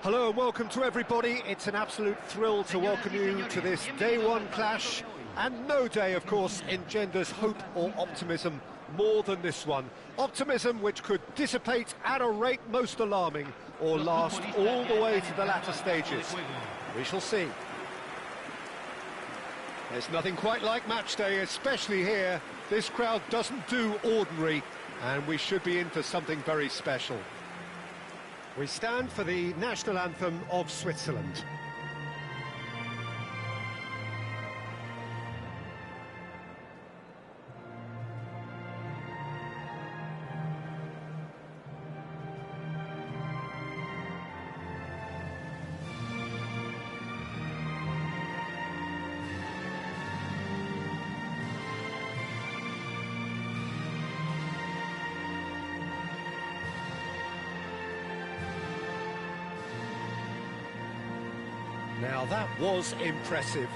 Hello and welcome to everybody. It's an absolute thrill to welcome you to this day one clash, and no day, of course, engenders hope or optimism more than this one. Optimism which could dissipate at a rate most alarming or last all the way to the latter stages. We shall see. There's nothing quite like match day, especially here. This crowd doesn't do ordinary, and we should be in for something very special. We stand for the national anthem of Switzerland. Now that was impressive.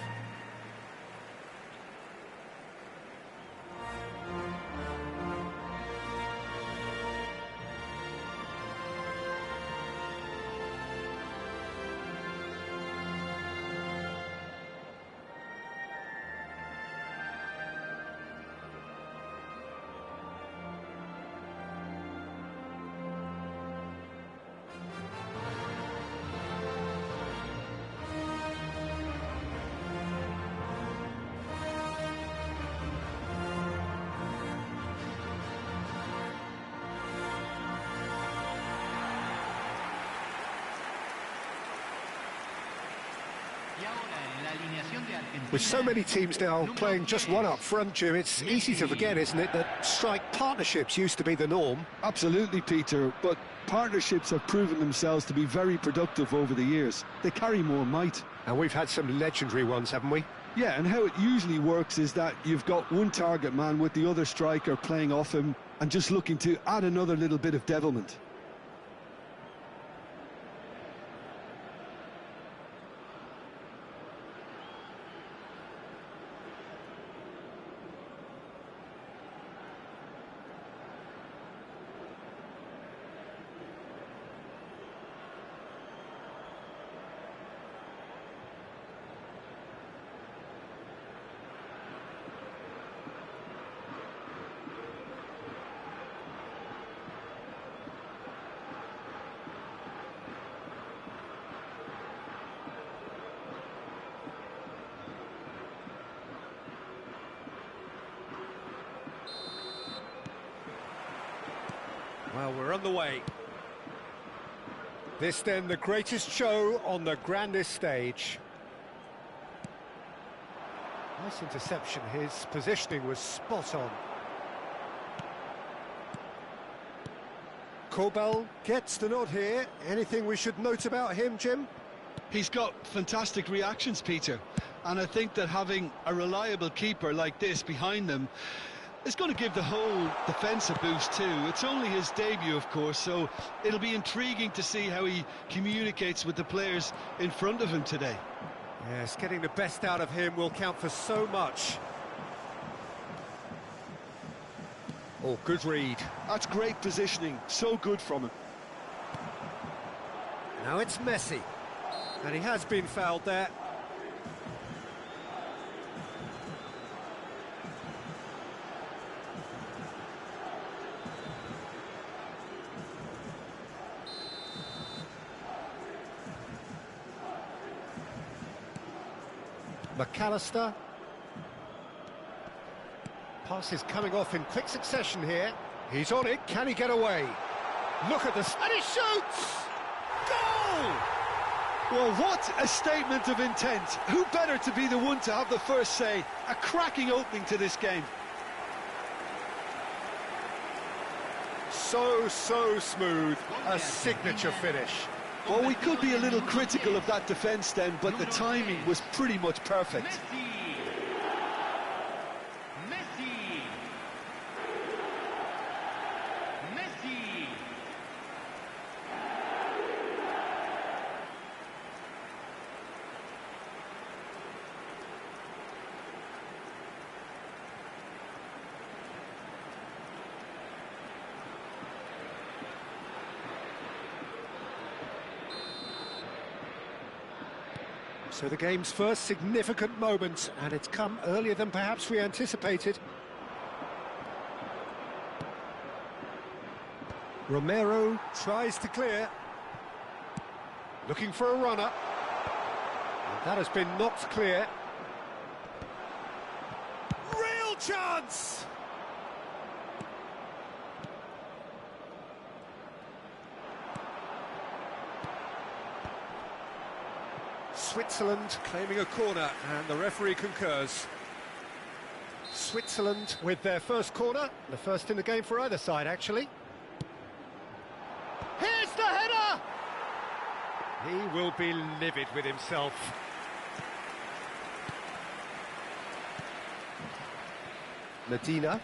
With so many teams now playing just one up front, Jim, it's easy to forget, isn't it, that strike partnerships used to be the norm? Absolutely, Peter, but partnerships have proven themselves to be very productive over the years. They carry more might. And we've had some legendary ones, haven't we? Yeah, and how it usually works is that you've got one target man with the other striker playing off him and just looking to add another little bit of devilment. Well, we're on the way. This then the greatest show on the grandest stage. Nice interception, his positioning was spot on. Kobel gets the nod here. Anything we should note about him, Jim? He's got fantastic reactions, Peter, and I think that having a reliable keeper like this behind them is going to give the whole defence a boost too. It's only his debut, of course, so it'll be intriguing to see how he communicates with the players in front of him today. Yes, getting the best out of him will count for so much. Oh, good read. That's great positioning, so good from him. Now it's Messi, and he has been fouled there. McAllister. Pass is coming off in quick succession here. He's on it, can he get away? Look at this, and he shoots! Goal! Well, what a statement of intent. Who better to be the one to have the first say? A cracking opening to this game. So smooth, a signature finish. Well, we could be a little critical of that defence then, but the timing was pretty much perfect. So the game's first significant moment, and it's come earlier than perhaps we anticipated. Romero tries to clear. Looking for a runner. And that has been knocked clear. Real chance! Switzerland claiming a corner, and the referee concurs. Switzerland with their first corner, the first in the game for either side, actually. Here's the header! He will be livid with himself. Medina.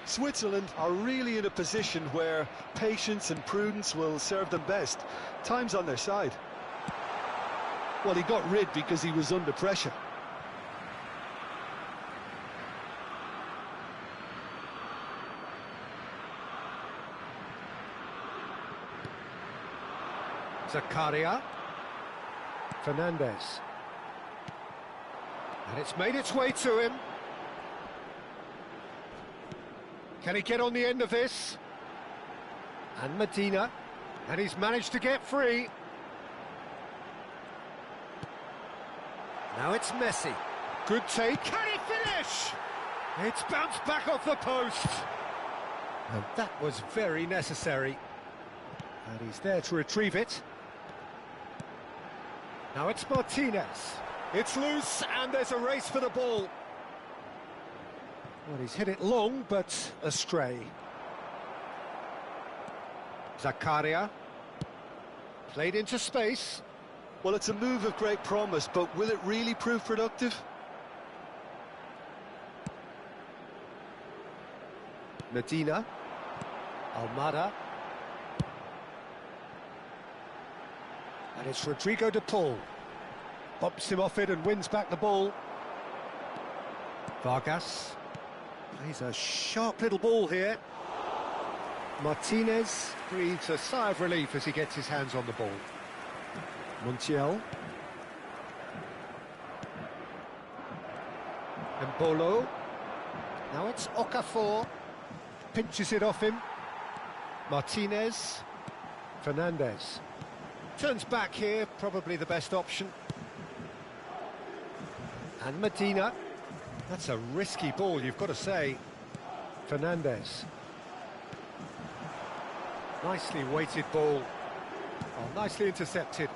Switzerland are really in a position where patience and prudence will serve them best. Time's on their side. Well, he got rid because he was under pressure. Zakaria. Fernandez. And it's made its way to him. Can he get on the end of this? And Medina. And he's managed to get free. Now it's Messi. Good take. Can he finish? It's bounced back off the post. And that was very necessary. And he's there to retrieve it. Now it's Martinez. It's loose, and there's a race for the ball. Well, he's hit it long, but astray. Zakaria. Played into space. Well, it's a move of great promise, but will it really prove productive? Medina. Almada. And it's Rodrigo de Paul. Bumps him off it and wins back the ball. Vargas. Plays a sharp little ball here. Martinez breathes a sigh of relief as he gets his hands on the ball. Montiel. Mbolo. Now it's Okafor. Pinches it off him. Martinez. Fernandez. Turns back here, probably the best option. And Medina. That's a risky ball, you've got to say. Fernandez. Nicely weighted ball. Oh, nicely intercepted.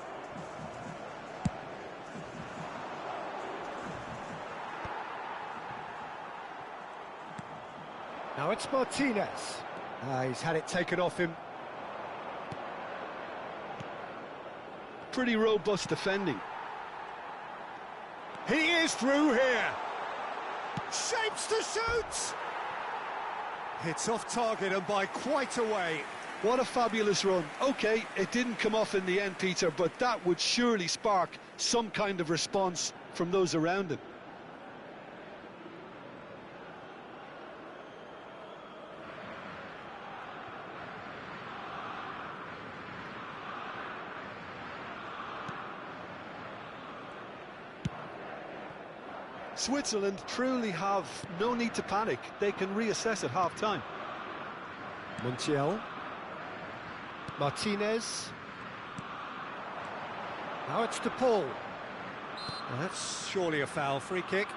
Now it's Martinez. He's had it taken off him. Pretty robust defending. He is through here. Shapes to shoot. It's off target and by quite a way. What a fabulous run. OK, it didn't come off in the end, Peter, but that would surely spark some kind of response from those around him. Switzerland truly have no need to panic. They can reassess at half-time. Montiel. Martinez. Now it's De Paul. Now that's surely a foul. Free kick.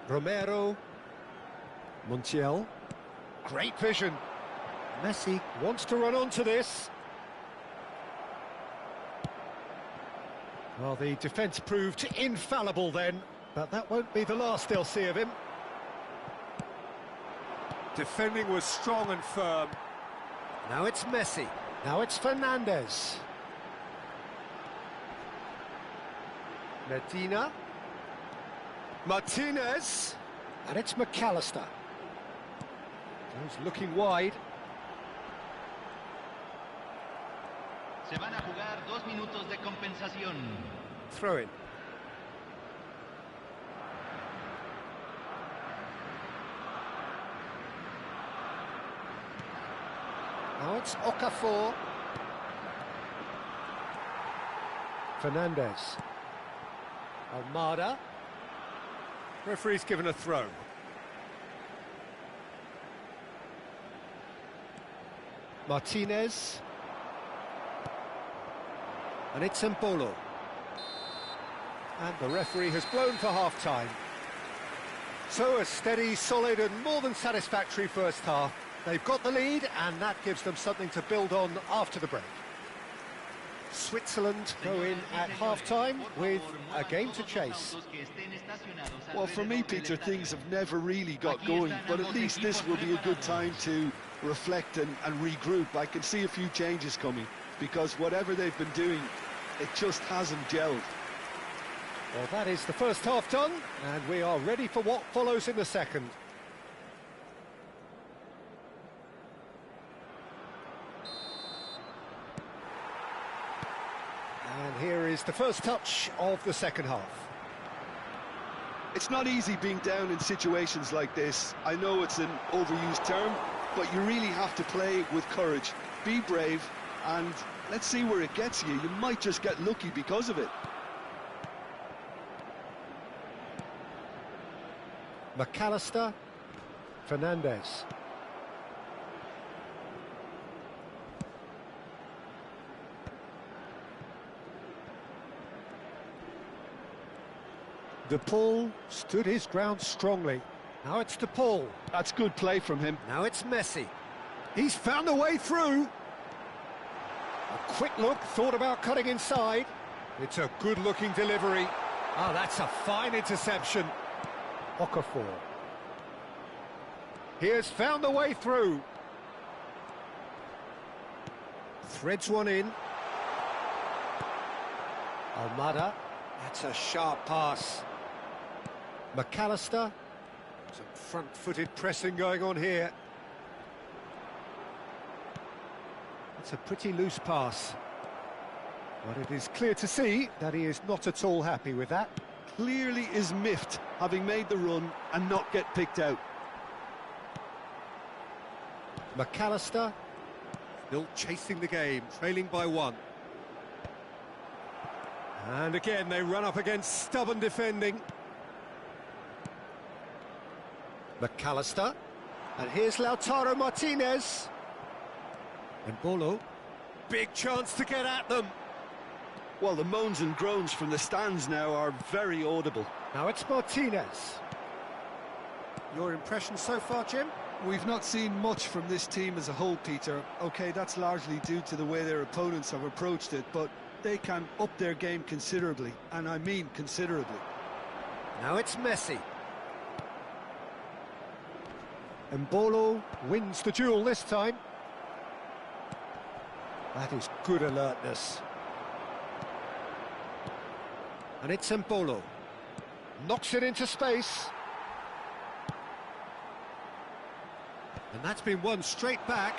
Romero. Montiel. Great vision. Messi wants to run onto this. Well, the defence proved infallible then, but that won't be the last they'll see of him. Defending was strong and firm. Now it's Messi. Now it's Fernandez. Medina. Martinez. And it's McAllister. He's looking wide. Se van a jugar 2 minutos de compensación. throw in. Now it's Okafor. Fernandez. Almada. Referee's given a throw. Martinez. And it's Mbolo. And the referee has blown for half-time. So a steady, solid and more than satisfactory first half. They've got the lead and that gives them something to build on after the break. Switzerland go in at half-time with a game to chase. Well, for me, Peter, things have never really got going, but at least this will be a good time to reflect and regroup. I can see a few changes coming, because whatever they've been doing, it just hasn't gelled. Well, that is the first half done, and we are ready for what follows in the second. And here is the first touch of the second half. It's not easy being down in situations like this. I know it's an overused term, but you really have to play with courage. Be brave, and let's see where it gets you. You might just get lucky because of it. McAllister, Fernandez. DePaul stood his ground strongly. Now it's DePaul. That's good play from him. Now it's Messi. He's found a way through. A quick look, thought about cutting inside. It's a good-looking delivery. Oh, that's a fine interception. Okafor. He has found a way through. Threads one in. Almada. That's a sharp pass. McAllister. Some front-footed pressing going on here. It's a pretty loose pass. But it is clear to see that he is not at all happy with that. Clearly is miffed, having made the run and not get picked out. McAllister. Still chasing the game, trailing by one. And again, they run up against stubborn defending. McAllister. And here's Lautaro Martinez. And Mbolo. Big chance to get at them. Well, the moans and groans from the stands now are very audible. Now it's Martinez. Your impression so far, Jim? We've not seen much from this team as a whole, Peter. OK, that's largely due to the way their opponents have approached it, but they can up their game considerably, and I mean considerably. Now it's Messi. Mbolo wins the duel this time. That is good alertness. And it's Mbolo. Knocks it into space. And that's been won straight back.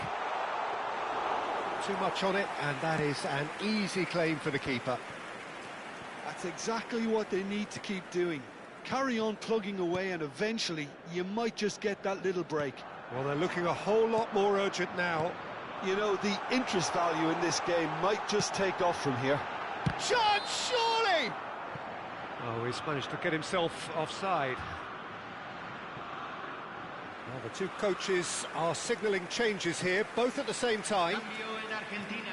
Too much on it, and that is an easy claim for the keeper. That's exactly what they need to keep doing. Carry on plugging away, and eventually you might just get that little break. Well, they're looking a whole lot more urgent now. You know, the interest value in this game might just take off from here. Chance, surely! Oh, he's managed to get himself offside. Well, the two coaches are signalling changes here, both at the same time. Cambio en Argentina.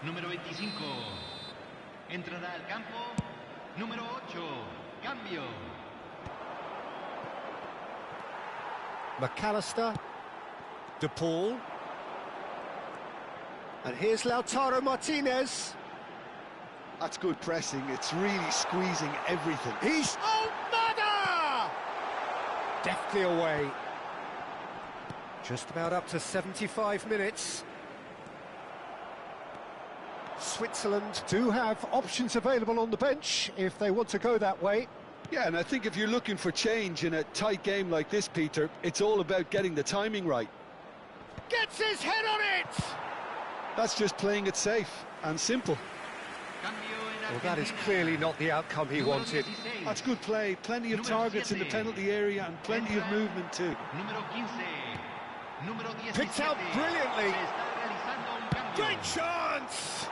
Número 25. Entrará al campo. Número 8. Cambio. McAllister. DePaul. And here's Lautaro Martinez. That's good pressing. It's really squeezing everything. He's... Almada! Deftly away. Just about up to 75 minutes. Switzerland do have options available on the bench if they want to go that way. Yeah, and I think if you're looking for change in a tight game like this, Peter, it's all about getting the timing right. Gets his head on it! That's just playing it safe and simple. Cambio en Well, that is clearly not the outcome he wanted. That's good play. Plenty of targets in the penalty area and plenty of movement too. Picked out brilliantly. Great chance!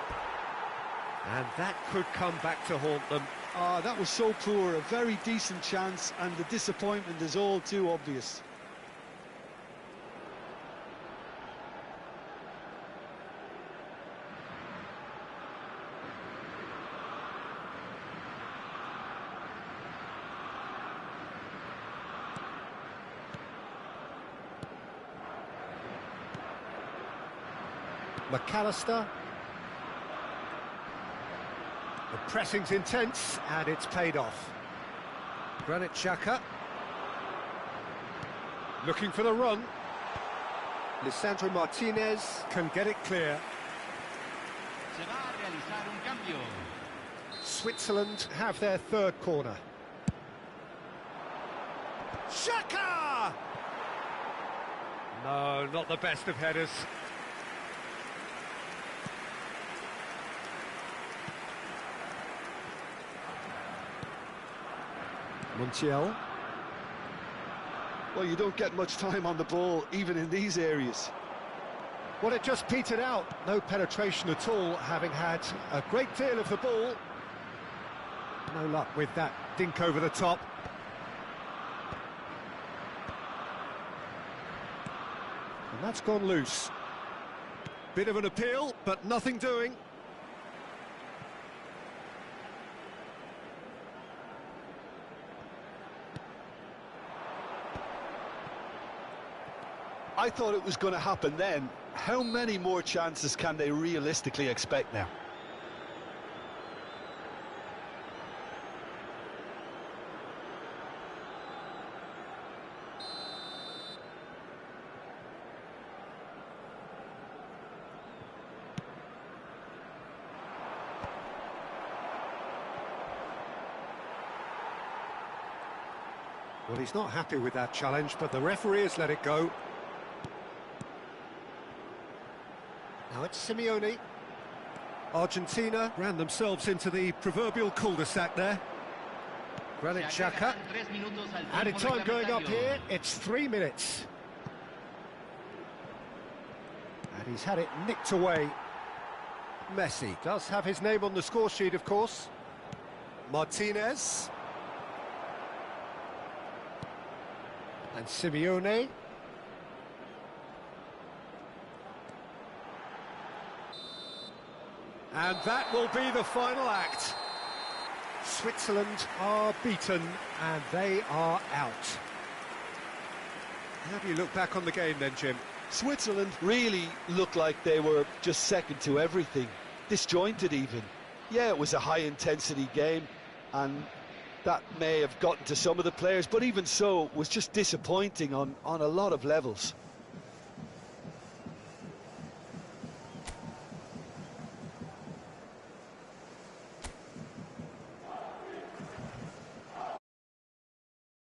And that could come back to haunt them. Ah, that was so poor. A very decent chance, and the disappointment is all too obvious. McAllister. The pressing's intense, and it's paid off. Granit Xhaka. Looking for the run. Lisandro Martinez can get it clear. Switzerland have their third corner. Xhaka! No, not the best of headers. Montiel. Well, you don't get much time on the ball, even in these areas. Well, it just petered out. No penetration at all, having had a great deal of the ball. No luck with that dink over the top. And that's gone loose. Bit of an appeal, but nothing doing. I thought it was going to happen then. How many more chances can they realistically expect now? Well, he's not happy with that challenge, but the referee has let it go. Now it's Simeone. Argentina ran themselves into the proverbial cul-de-sac there. Granit Xhaka. Added time going up here, it's 3 minutes. And he's had it nicked away. Messi does have his name on the score sheet, of course. Martinez. And Simeone. And that will be the final act. Switzerland are beaten and they are out. How do you look back on the game then, Jim? Switzerland really looked like they were just second to everything, disjointed even. Yeah, it was a high-intensity game, and that may have gotten to some of the players, but even so, it was just disappointing on a lot of levels.